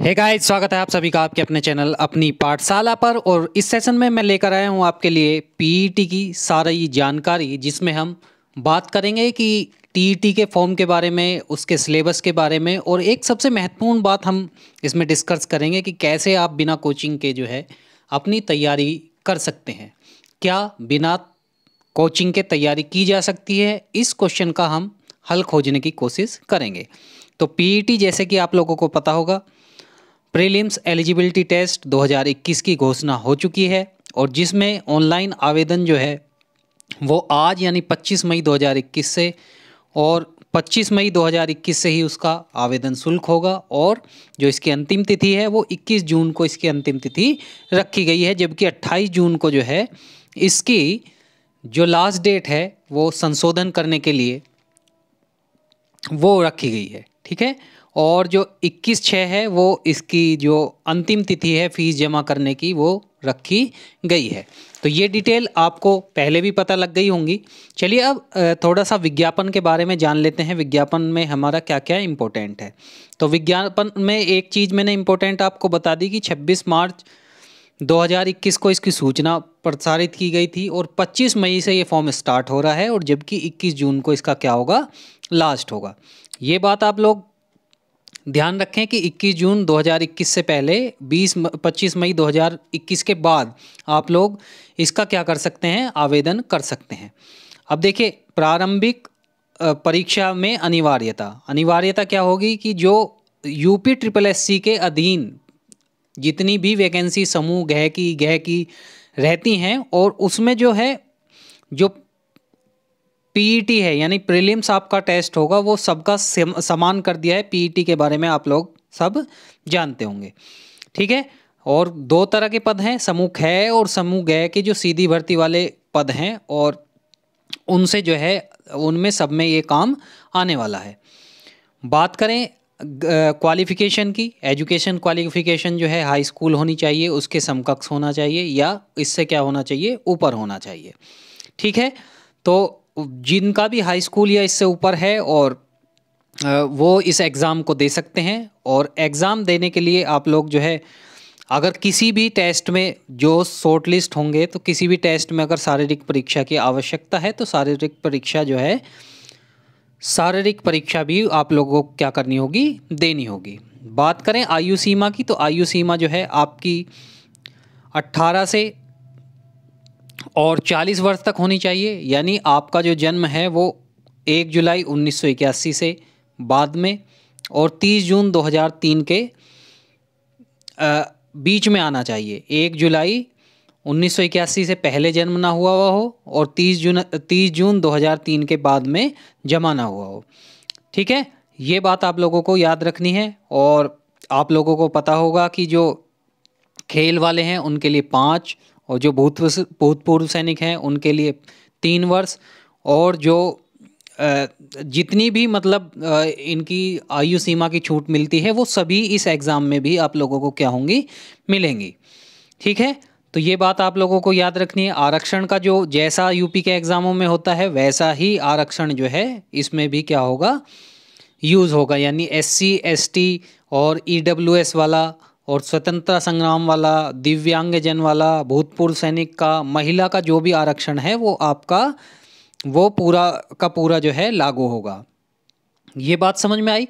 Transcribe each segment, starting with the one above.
Hey guys, स्वागत है आप सभी का आपके अपने चैनल अपनी पाठशाला पर। और इस सेशन में मैं लेकर आया हूं आपके लिए पीईटी की सारी जानकारी, जिसमें हम बात करेंगे कि टीईटी के फॉर्म के बारे में, उसके सिलेबस के बारे में, और एक सबसे महत्वपूर्ण बात हम इसमें डिस्कस करेंगे कि कैसे आप बिना कोचिंग के जो है अपनी तैयारी कर सकते हैं। क्या बिना कोचिंग के तैयारी की जा सकती है? इस क्वेश्चन का हम हल खोजने की कोशिश करेंगे। तो पीईटी, जैसे कि आप लोगों को पता होगा, प्रीलिम्स एलिजिबिलिटी टेस्ट 2021 की घोषणा हो चुकी है, और जिसमें ऑनलाइन आवेदन जो है वो आज यानी 25 मई 2021 से, और 25 मई 2021 से ही उसका आवेदन शुल्क होगा। और जो इसकी अंतिम तिथि है वो 21 जून को इसकी अंतिम तिथि रखी गई है, जबकि 28 जून को जो है इसकी जो लास्ट डेट है वो संशोधन करने के लिए वो रखी गई है। ठीक है। और जो 21/6 है वो इसकी जो अंतिम तिथि है फीस जमा करने की, वो रखी गई है। तो ये डिटेल आपको पहले भी पता लग गई होंगी। चलिए अब थोड़ा सा विज्ञापन के बारे में जान लेते हैं। विज्ञापन में हमारा क्या क्या इम्पोर्टेंट है। तो विज्ञापन में एक चीज़ मैंने इम्पोर्टेंट आपको बता दी कि 26 मार्च 2021 को इसकी सूचना प्रसारित की गई थी, और 25 मई से ये फॉर्म स्टार्ट हो रहा है, और जबकि 21 जून को इसका क्या होगा, लास्ट होगा। ये बात आप लोग ध्यान रखें कि 21 जून 2021 से पहले 25 मई 2021 के बाद आप लोग इसका क्या कर सकते हैं, आवेदन कर सकते हैं। अब देखिए, प्रारंभिक परीक्षा में अनिवार्यता क्या होगी कि जो यूपी ट्रिपल एससी के अधीन जितनी भी वैकेंसी समूह गह की रहती हैं, और उसमें जो है जो पीईटी है यानी प्रीलिम्स आपका टेस्ट होगा, वो सबका समान कर दिया है। पीईटी के बारे में आप लोग सब जानते होंगे। ठीक है। और दो तरह के पद हैं, समूह ख और समूह ग के जो सीधी भर्ती वाले पद हैं, और उनसे जो है उनमें सब में ये काम आने वाला है। बात करें क्वालिफिकेशन की, एजुकेशन क्वालिफिकेशन जो है हाई स्कूल होनी चाहिए, उसके समकक्ष होना चाहिए, या इससे क्या होना चाहिए, ऊपर होना चाहिए। ठीक है। तो जिनका भी हाई स्कूल या इससे ऊपर है, और वो इस एग्ज़ाम को दे सकते हैं। और एग्ज़ाम देने के लिए आप लोग जो है, अगर किसी भी टेस्ट में जो शॉर्ट लिस्ट होंगे, तो किसी भी टेस्ट में अगर शारीरिक परीक्षा की आवश्यकता है, तो शारीरिक परीक्षा भी आप लोगों को क्या करनी होगी, देनी होगी। बात करें आयु सीमा की, तो आयु सीमा जो है आपकी 18 से और 40 वर्ष तक होनी चाहिए। यानी आपका जो जन्म है वो 1 जुलाई 1981 से बाद में, और 30 जून 2003 के बीच में आना चाहिए। 1 जुलाई 1981 से पहले जन्म ना हुआ हो, और 30 जून 2003 के बाद में जमा ना हुआ हो। ठीक है। ये बात आप लोगों को याद रखनी है। और आप लोगों को पता होगा कि जो खेल वाले हैं उनके लिए 5, और जो भूतपूर्व सैनिक हैं उनके लिए 3 वर्ष, और जो जितनी भी मतलब इनकी आयु सीमा की छूट मिलती है, वो सभी इस एग्ज़ाम में भी आप लोगों को क्या होंगी, मिलेंगी। ठीक है। तो ये बात आप लोगों को याद रखनी है। आरक्षण का जो जैसा यूपी के एग्ज़ामों में होता है, वैसा ही आरक्षण जो है इसमें भी क्या होगा, यूज़ होगा। यानी SC ST और EWS वाला, और स्वतंत्रता संग्राम वाला, दिव्यांगजन वाला, भूतपूर्व सैनिक का, महिला का जो भी आरक्षण है, वो आपका वो पूरा का पूरा जो है लागू होगा। ये बात समझ में आई।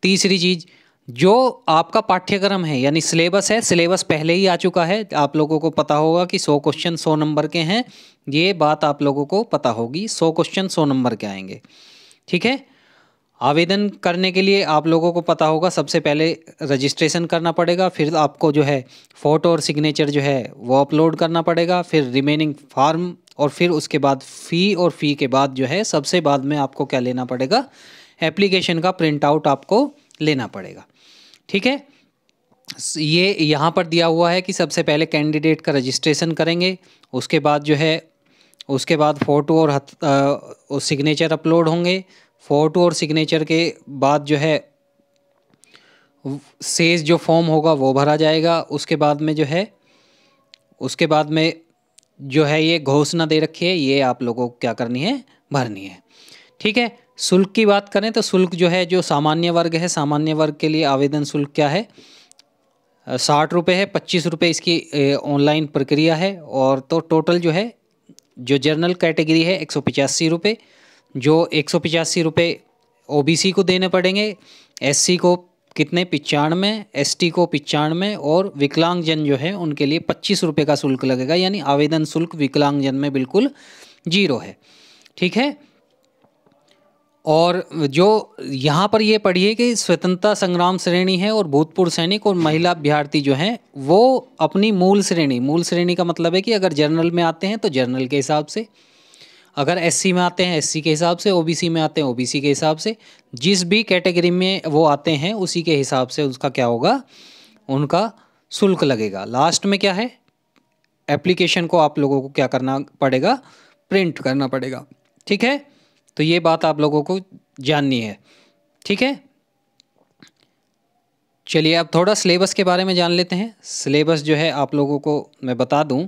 तीसरी चीज़, जो आपका पाठ्यक्रम है यानी सिलेबस है, सिलेबस पहले ही आ चुका है। आप लोगों को पता होगा कि 100 क्वेश्चन 100 नंबर के हैं। ये बात आप लोगों को पता होगी, 100 क्वेश्चन 100 नंबर के आएंगे। ठीक है। आवेदन करने के लिए आप लोगों को पता होगा, सबसे पहले रजिस्ट्रेशन करना पड़ेगा, फिर आपको जो है फ़ोटो और सिग्नेचर जो है वो अपलोड करना पड़ेगा, फिर रिमेनिंग फार्म, और फिर उसके बाद फ़ी, और फ़ी के बाद जो है सबसे बाद में आपको क्या लेना पड़ेगा, एप्लीकेशन का प्रिंट आउट आपको लेना पड़ेगा। ठीक है। ये यहाँ पर दिया हुआ है कि सबसे पहले कैंडिडेट का रजिस्ट्रेशन करेंगे, उसके बाद जो है उसके बाद फ़ोटो और सिग्नेचर अपलोड होंगे। फ़ोटो और सिग्नेचर के बाद जो है शेष जो फॉर्म होगा वो भरा जाएगा। उसके बाद में जो है ये घोषणा दे रखी है, ये आप लोगों को क्या करनी है, भरनी है। ठीक है। शुल्क की बात करें तो शुल्क जो है, जो सामान्य वर्ग है, सामान्य वर्ग के लिए आवेदन शुल्क क्या है, 60 रुपये है, 25 रुपये इसकी ऑनलाइन प्रक्रिया है। और तो टोटल जो है, जो जनरल कैटेगरी है 185 रुपये, जो 185 रुपये ओबीसी को देने पड़ेंगे, एससी को कितने 95, एसटी को 95, और विकलांगजन जो है उनके लिए 25 रुपये का शुल्क लगेगा। यानी आवेदन शुल्क विकलांगजन में बिल्कुल 0 है। ठीक है। और जो यहाँ पर ये पढ़िए कि स्वतंत्रता संग्राम श्रेणी है और भूतपूर्व सैनिक और महिला अभ्यर्थी जो हैं वो अपनी मूल श्रेणी का मतलब है कि अगर जनरल में आते हैं तो जनरल के हिसाब से, अगर एससी में आते हैं एससी के हिसाब से, ओबीसी में आते हैं ओबीसी के हिसाब से, जिस भी कैटेगरी में वो आते हैं उसी के हिसाब से उसका क्या होगा, उनका शुल्क लगेगा। लास्ट में क्या है, एप्लीकेशन को आप लोगों को क्या करना पड़ेगा, प्रिंट करना पड़ेगा। ठीक है। तो ये बात आप लोगों को जाननी है। ठीक है। चलिए अब थोड़ा सिलेबस के बारे में जान लेते हैं। सिलेबस जो है आप लोगों को मैं बता दूं।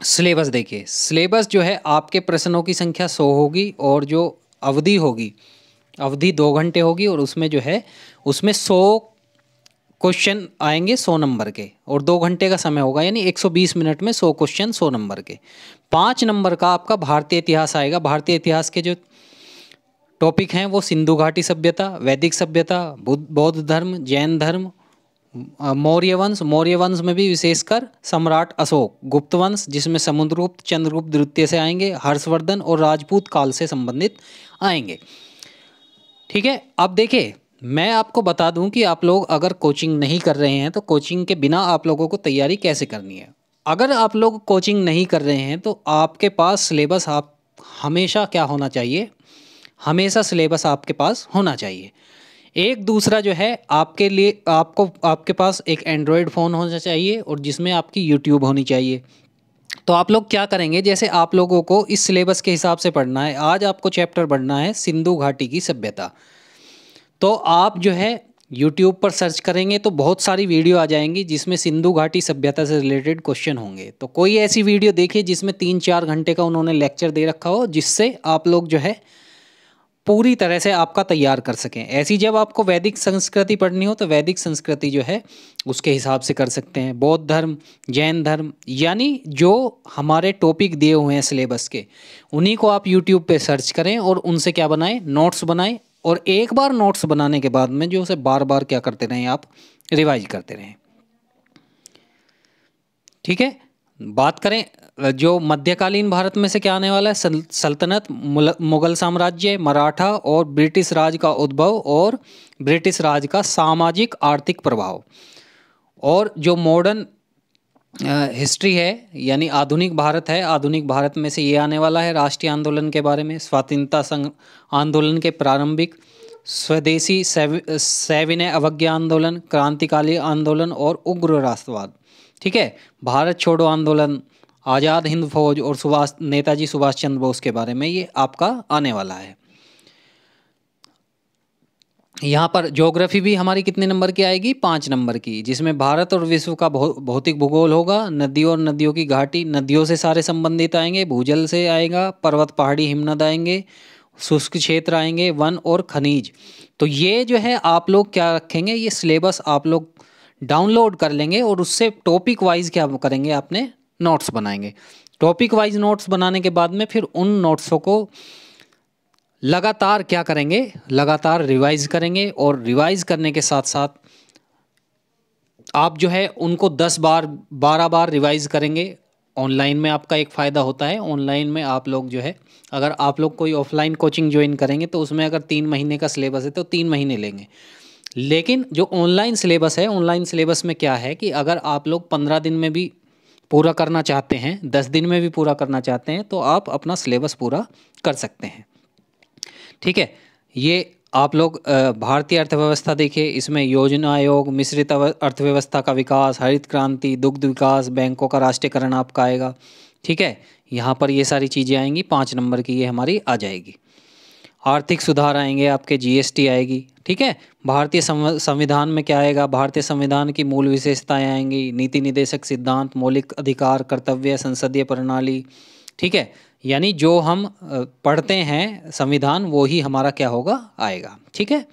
सिलेबस देखिए, सिलेबस जो है आपके प्रश्नों की संख्या 100 होगी और जो अवधि होगी, अवधि 2 घंटे होगी और उसमें जो है उसमें 100 क्वेश्चन आएंगे 100 नंबर के और 2 घंटे का समय होगा, यानी 120 मिनट में 100 क्वेश्चन 100 नंबर के। 5 नंबर का आपका भारतीय इतिहास आएगा। भारतीय इतिहास के जो टॉपिक हैं वो सिंधु घाटी सभ्यता, वैदिक सभ्यता, बौद्ध धर्म, जैन धर्म, मौर्य वंश में भी विशेषकर सम्राट अशोक, गुप्त वंश जिसमें समुद्रगुप्त, चंद्रगुप्त द्वितीय से आएंगे, हर्षवर्धन और राजपूत काल से संबंधित आएंगे। ठीक है। अब देखिए मैं आपको बता दूं कि आप लोग अगर कोचिंग नहीं कर रहे हैं तो कोचिंग के बिना आप लोगों को तैयारी कैसे करनी है। अगर आप लोग कोचिंग नहीं कर रहे हैं तो आपके पास सिलेबस आप हमेशा क्या होना चाहिए, हमेशा सिलेबस आपके पास होना चाहिए। एक दूसरा जो है आपके लिए आपके पास एक एंड्रॉयड फ़ोन होना चाहिए और जिसमें आपकी यूट्यूब होनी चाहिए। तो आप लोग क्या करेंगे, जैसे आप लोगों को इस सिलेबस के हिसाब से पढ़ना है। आज आपको चैप्टर पढ़ना है सिंधु घाटी की सभ्यता। तो आप जो है यूट्यूब पर सर्च करेंगे तो बहुत सारी वीडियो आ जाएंगी जिसमें सिंधु घाटी सभ्यता से रिलेटेड क्वेश्चन होंगे। तो कोई ऐसी वीडियो देखिए जिसमें 3-4 घंटे का उन्होंने लेक्चर दे रखा हो, जिससे आप लोग जो है पूरी तरह से आपका तैयार कर सकें। ऐसी जब आपको वैदिक संस्कृति पढ़नी हो तो वैदिक संस्कृति जो है उसके हिसाब से कर सकते हैं। बौद्ध धर्म, जैन धर्म, यानी जो हमारे टॉपिक दिए हुए हैं सिलेबस के, उन्हीं को आप यूट्यूब पे सर्च करें और उनसे क्या बनाएं, नोट्स बनाएं। और एक बार नोट्स बनाने के बाद में जो उसे बार बार क्या करते रहें, आप रिवाइज करते रहें। ठीक है। बात करें जो मध्यकालीन भारत में से क्या आने वाला है, सल्तनत, मुगल साम्राज्य, मराठा और ब्रिटिश राज का उद्भव और ब्रिटिश राज का सामाजिक आर्थिक प्रभाव। और जो मॉडर्न हिस्ट्री है यानी आधुनिक भारत है, आधुनिक भारत में से ये आने वाला है राष्ट्रीय आंदोलन के बारे में, स्वाधीनता आंदोलन के प्रारंभिक, स्वदेशी सविनय अवज्ञा आंदोलन, क्रांतिकाली आंदोलन और उग्र राष्ट्रवाद। ठीक है। भारत छोड़ो आंदोलन, आज़ाद हिंद फौज और नेताजी सुभाष चंद्र बोस के बारे में ये आपका आने वाला है। यहाँ पर ज्योग्राफी भी हमारी कितने नंबर की आएगी, 5 नंबर की, जिसमें भारत और विश्व का भौतिक भूगोल होगा। नदियों और नदियों की घाटी, नदियों से सारे संबंधित आएंगे। भूजल से आएगा, पर्वत, पहाड़ी, हिमनद आएंगे, शुष्क क्षेत्र आएंगे, वन और खनिज। तो ये जो है आप लोग क्या रखेंगे, ये सिलेबस आप लोग डाउनलोड कर लेंगे और उससे टॉपिक वाइज क्या करेंगे, आपने नोट्स बनाएंगे। टॉपिक वाइज नोट्स बनाने के बाद में फिर उन नोट्सों को लगातार क्या करेंगे, लगातार रिवाइज करेंगे। और रिवाइज करने के साथ साथ आप जो है उनको 10 बार 12 बार रिवाइज करेंगे। ऑनलाइन में आपका एक फ़ायदा होता है, ऑनलाइन में आप लोग जो है, अगर आप लोग कोई ऑफलाइन कोचिंग ज्वाइन करेंगे तो उसमें अगर 3 महीने का सिलेबस है तो 3 महीने लेंगे। लेकिन जो ऑनलाइन सिलेबस है, ऑनलाइन सिलेबस में क्या है कि अगर आप लोग 15 दिन में भी पूरा करना चाहते हैं, 10 दिन में भी पूरा करना चाहते हैं, तो आप अपना सिलेबस पूरा कर सकते हैं। ठीक है। ये आप लोग भारतीय अर्थव्यवस्था देखिए, इसमें योजना आयोग, मिश्रित अर्थव्यवस्था का विकास, हरित क्रांति, दुग्ध विकास, बैंकों का राष्ट्रीयकरण आपका आएगा। ठीक है। यहाँ पर ये सारी चीज़ें आएंगी, 5 नंबर की ये हमारी आ जाएगी। आर्थिक सुधार आएंगे आपके, जीएसटी आएगी। ठीक है। भारतीय संविधान में क्या आएगा, भारतीय संविधान की मूल विशेषताएं आएंगी, नीति निदेशक सिद्धांत, मौलिक अधिकार, कर्तव्य, संसदीय प्रणाली। ठीक है। यानी जो हम पढ़ते हैं संविधान वो ही हमारा क्या होगा, आएगा। ठीक है।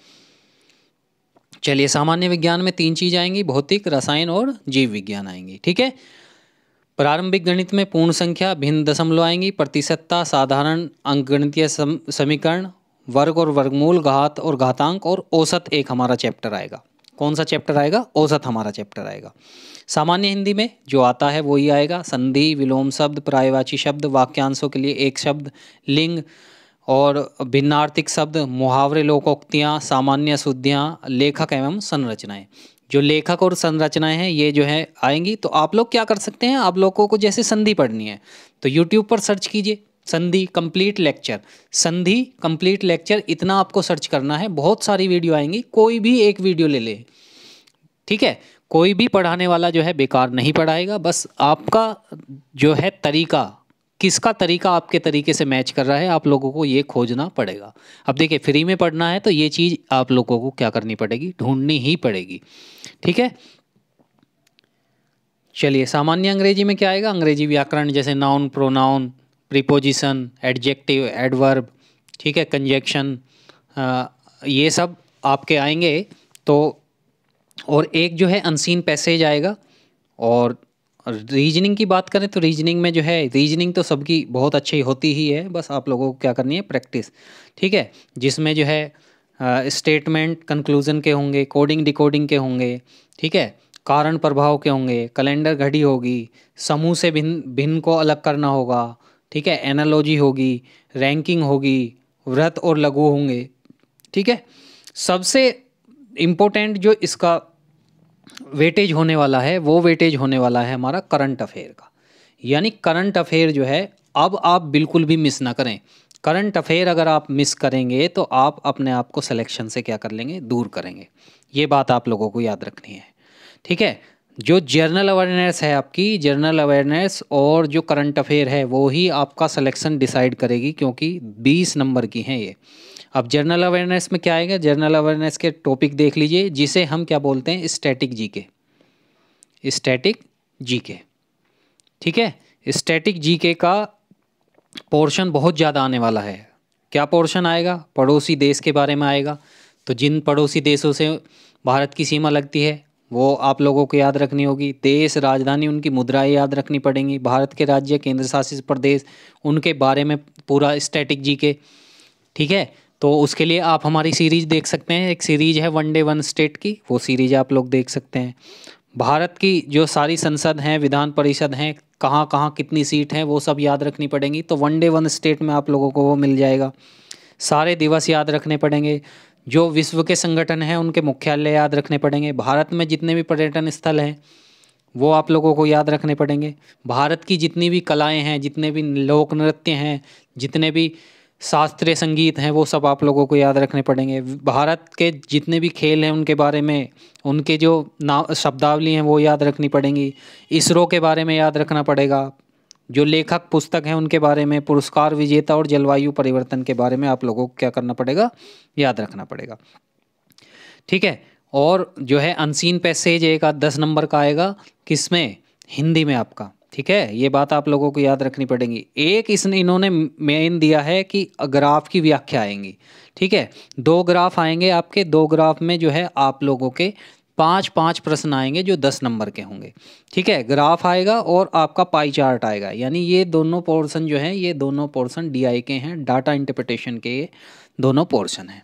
चलिए, सामान्य विज्ञान में 3 चीज़ आएंगी, भौतिक, रसायन और जीव विज्ञान आएंगी। ठीक है। प्रारंभिक गणित में पूर्ण संख्या, भिन्न दशमलव आएंगी, प्रतिशतता, साधारण अंकगणितीय समीकरण, वर्ग और वर्गमूल, घात और घातांक, और औसत एक हमारा चैप्टर आएगा। कौन सा चैप्टर आएगा? औसत हमारा चैप्टर आएगा। सामान्य हिंदी में जो आता है वही आएगा। संधि, विलोम शब्द, पर्यायवाची शब्द, वाक्यांशों के लिए एक शब्द, लिंग और भिन्नार्थक शब्द, मुहावरे, लोकोक्तियाँ, सामान्य शुद्धियाँ, लेखक एवं संरचनाएं। जो लेखक और संरचनाएं हैं ये जो है आएंगी। तो आप लोग क्या कर सकते हैं, आप लोगों को जैसे संधि पढ़नी है तो यूट्यूब पर सर्च कीजिए संधि कंप्लीट लेक्चर, संधि कंप्लीट लेक्चर, इतना आपको सर्च करना है। बहुत सारी वीडियो आएंगी, कोई भी एक वीडियो ले ले। ठीक है। कोई भी पढ़ाने वाला जो है बेकार नहीं पढ़ाएगा, बस आपका जो है तरीका, किसका तरीका आपके तरीके से मैच कर रहा है, आप लोगों को ये खोजना पड़ेगा। अब देखिए, फ्री में पढ़ना है तो ये चीज़ आप लोगों को क्या करनी पड़ेगी, ढूंढनी ही पड़ेगी। ठीक है। चलिए, सामान्य अंग्रेजी में क्या आएगा? अंग्रेजी व्याकरण, जैसे noun, pronoun, preposition, adjective, adverb, ठीक है, कंजक्शन, ये सब आपके आएंगे। तो और एक जो है अनसीन पैसेज आएगा। और रीजनिंग की बात करें तो रीजनिंग में जो है, रीजनिंग तो सबकी बहुत अच्छी होती ही है, बस आप लोगों को क्या करनी है, प्रैक्टिस। ठीक है। जिसमें जो है स्टेटमेंट कंक्लूजन के होंगे, कोडिंग डिकोडिंग के होंगे, ठीक है, कारण प्रभाव के होंगे, कैलेंडर घड़ी होगी, समूह से भिन्न भिन्न को अलग करना होगा, ठीक है, एनालॉजी होगी, रैंकिंग होगी, वृत्त और लघु होंगे। ठीक है। सबसे इम्पोर्टेंट जो इसका वेटेज होने वाला है वो वेटेज होने वाला है हमारा करंट अफेयर का। यानी करंट अफेयर जो है अब आप बिल्कुल भी मिस ना करें। करंट अफेयर अगर आप मिस करेंगे तो आप अपने आप को सिलेक्शन से क्या कर लेंगे, दूर करेंगे। ये बात आप लोगों को याद रखनी है। ठीक है। जो जनरल अवेयरनेस है आपकी, जनरल अवेयरनेस और जो करंट अफेयर है वो ही आपका सिलेक्शन डिसाइड करेगी, क्योंकि 20 नंबर की हैं ये। अब जनरल अवेयरनेस में क्या आएगा, जनरल अवेयरनेस के टॉपिक देख लीजिए, जिसे हम क्या बोलते हैं, स्टैटिक जीके, स्टैटिक जीके। ठीक है। स्टैटिक जीके का पोर्शन बहुत ज़्यादा आने वाला है। क्या पोर्शन आएगा? पड़ोसी देश के बारे में आएगा। तो जिन पड़ोसी देशों से भारत की सीमा लगती है वो आप लोगों को याद रखनी होगी। देश, राजधानी, उनकी मुद्राएं याद रखनी पड़ेंगी। भारत के राज्य, केंद्र शासित प्रदेश, उनके बारे में पूरा स्टैटिक जीके। ठीक है। तो उसके लिए आप हमारी सीरीज़ देख सकते हैं, एक सीरीज़ है वन डे वन स्टेट की, वो सीरीज़ आप लोग देख सकते हैं। भारत की जो सारी संसद हैं, विधान परिषद हैं, कहाँ कहाँ कितनी सीट हैं, वो सब याद रखनी पड़ेंगी। तो वन डे वन स्टेट में आप लोगों को वो मिल जाएगा। सारे दिवस याद रखने पड़ेंगे। जो विश्व के संगठन हैं उनके मुख्यालय याद रखने पड़ेंगे। भारत में जितने भी पर्यटन स्थल हैं वो आप लोगों को याद रखने पड़ेंगे। भारत की जितनी भी कलाएँ हैं, जितने भी लोक नृत्य हैं, जितने भी शास्त्रीय संगीत हैं, वो सब आप लोगों को याद रखने पड़ेंगे। भारत के जितने भी खेल हैं उनके बारे में, उनके जो नाम शब्दावली हैं वो याद रखनी पड़ेंगी। इसरो के बारे में याद रखना पड़ेगा। जो लेखक पुस्तक हैं उनके बारे में, पुरस्कार विजेता और जलवायु परिवर्तन के बारे में आप लोगों को क्या करना पड़ेगा, याद रखना पड़ेगा। ठीक है। और जो है अनसीन पैसेज एक 10 नंबर का आएगा, किसमें, हिंदी में आपका। ठीक है। ये बात आप लोगों को याद रखनी पड़ेगी। एक इन्होंने मेन दिया है कि ग्राफ की व्याख्या आएंगी। ठीक है। 2 ग्राफ आएंगे आपके, 2 ग्राफ में जो है आप लोगों के 5-5 प्रश्न आएंगे जो 10 नंबर के होंगे। ठीक है। ग्राफ आएगा और आपका पाई चार्ट आएगा। यानी ये दोनों पोर्शन जो हैं, ये दोनों पोर्शन DI के हैं, डाटा इंटरप्रिटेशन के ये दोनों पोर्शन हैं।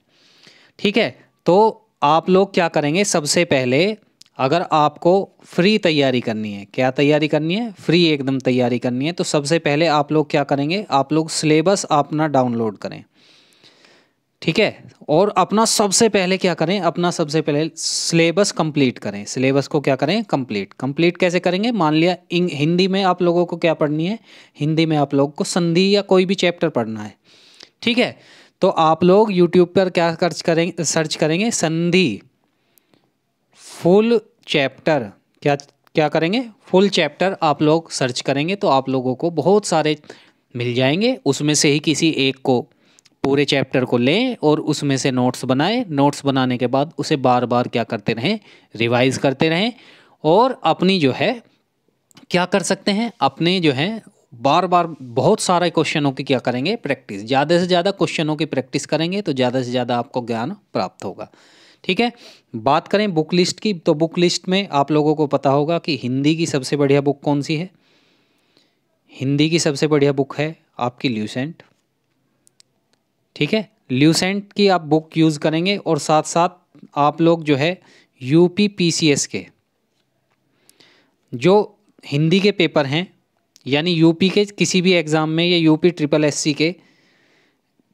ठीक है। तो आप लोग क्या करेंगे, सबसे पहले अगर आपको फ्री तैयारी करनी है, क्या तैयारी करनी है, फ्री एकदम तैयारी करनी है, तो सबसे पहले आप लोग क्या करेंगे, आप लोग सिलेबस अपना डाउनलोड करें। ठीक है। और अपना सबसे पहले क्या करें, अपना सबसे पहले सिलेबस कंप्लीट करें। सिलेबस को क्या करें, कंप्लीट कैसे करेंगे, मान लिया हिंदी में आप लोगों को क्या पढ़नी है, हिंदी में आप लोगों को संधि या कोई भी चैप्टर पढ़ना है। ठीक है। तो आप लोग यूट्यूब पर क्या सर्च करेंगे, संधि फुल चैप्टर, क्या करेंगे, फुल चैप्टर आप लोग सर्च करेंगे तो आप लोगों को बहुत सारे मिल जाएंगे। उसमें से ही किसी एक को, पूरे चैप्टर को लें और उसमें से नोट्स बनाएं। नोट्स बनाने के बाद उसे बार बार क्या करते रहें, रिवाइज करते रहें। और अपनी जो है क्या कर सकते हैं, अपने जो है बार बार बहुत सारे क्वेश्चनों की क्या करेंगे, प्रैक्टिस। ज़्यादा से ज़्यादा क्वेश्चनों की प्रैक्टिस करेंगे तो ज़्यादा से ज़्यादा आपको ज्ञान प्राप्त होगा। ठीक है। बात करें बुक लिस्ट की, तो बुक लिस्ट में आप लोगों को पता होगा कि हिंदी की सबसे बढ़िया बुक कौन सी है। हिंदी की सबसे बढ़िया बुक है आपकी ल्यूसेंट। ठीक है, ल्यूसेंट की आप बुक यूज़ करेंगे और साथ साथ आप लोग जो है यूपी पीसीएस के जो हिंदी के पेपर हैं, यानी यूपी के किसी भी एग्ज़ाम में या यूपी ट्रिपल एससी के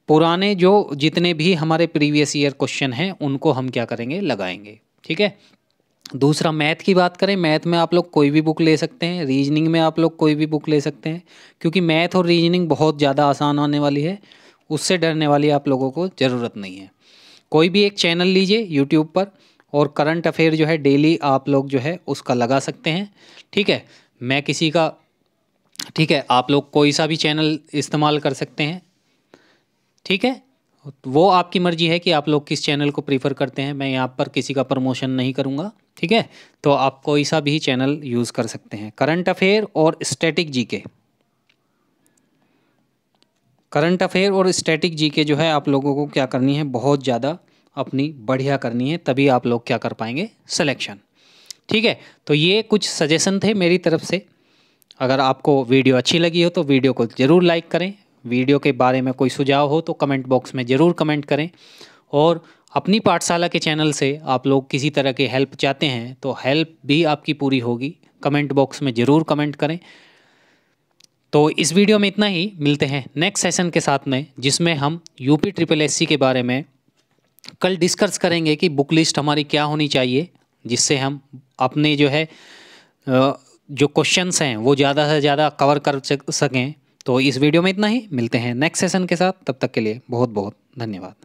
पुराने जो जितने भी हमारे प्रीवियस ईयर क्वेश्चन हैं उनको हम क्या करेंगे, लगाएंगे। ठीक है। दूसरा मैथ की बात करें, मैथ में आप लोग कोई भी बुक ले सकते हैं, रीजनिंग में आप लोग कोई भी बुक ले सकते हैं, क्योंकि मैथ और रीजनिंग बहुत ज़्यादा आसान आने वाली है, उससे डरने वाली आप लोगों को ज़रूरत नहीं है। कोई भी एक चैनल लीजिए यूट्यूब पर और करंट अफेयर जो है डेली आप लोग जो है उसका लगा सकते हैं। ठीक है, मैं किसी का, ठीक है, आप लोग कोई सा भी चैनल इस्तेमाल कर सकते हैं। ठीक है, वो आपकी मर्जी है कि आप लोग किस चैनल को प्रीफर करते हैं, मैं यहाँ पर किसी का प्रमोशन नहीं करूँगा। ठीक है, तो आप कोई सा भी चैनल यूज़ कर सकते हैं। करंट अफेयर और स्टैटिक जीके, करंट अफेयर और स्टैटिक जीके जो है आप लोगों को क्या करनी है, बहुत ज़्यादा अपनी बढ़िया करनी है, तभी आप लोग क्या कर पाएंगे, सिलेक्शन। ठीक है, तो ये कुछ सजेशन थे मेरी तरफ से। अगर आपको वीडियो अच्छी लगी हो तो वीडियो को ज़रूर लाइक करें। वीडियो के बारे में कोई सुझाव हो तो कमेंट बॉक्स में ज़रूर कमेंट करें। और अपनी पाठशाला के चैनल से आप लोग किसी तरह की हेल्प चाहते हैं तो हेल्प भी आपकी पूरी होगी, कमेंट बॉक्स में ज़रूर कमेंट करें। तो इस वीडियो में इतना ही, मिलते हैं नेक्स्ट सेशन के साथ में, जिसमें हम यूपी ट्रिपल एससी के बारे में कल डिस्कस करेंगे कि बुक लिस्ट हमारी क्या होनी चाहिए, जिससे हम अपने जो है जो क्वेश्चंस हैं वो ज़्यादा से ज़्यादा कवर कर सकें। तो इस वीडियो में इतना ही, मिलते हैं नेक्स्ट सेशन के साथ, तब तक के लिए बहुत बहुत धन्यवाद।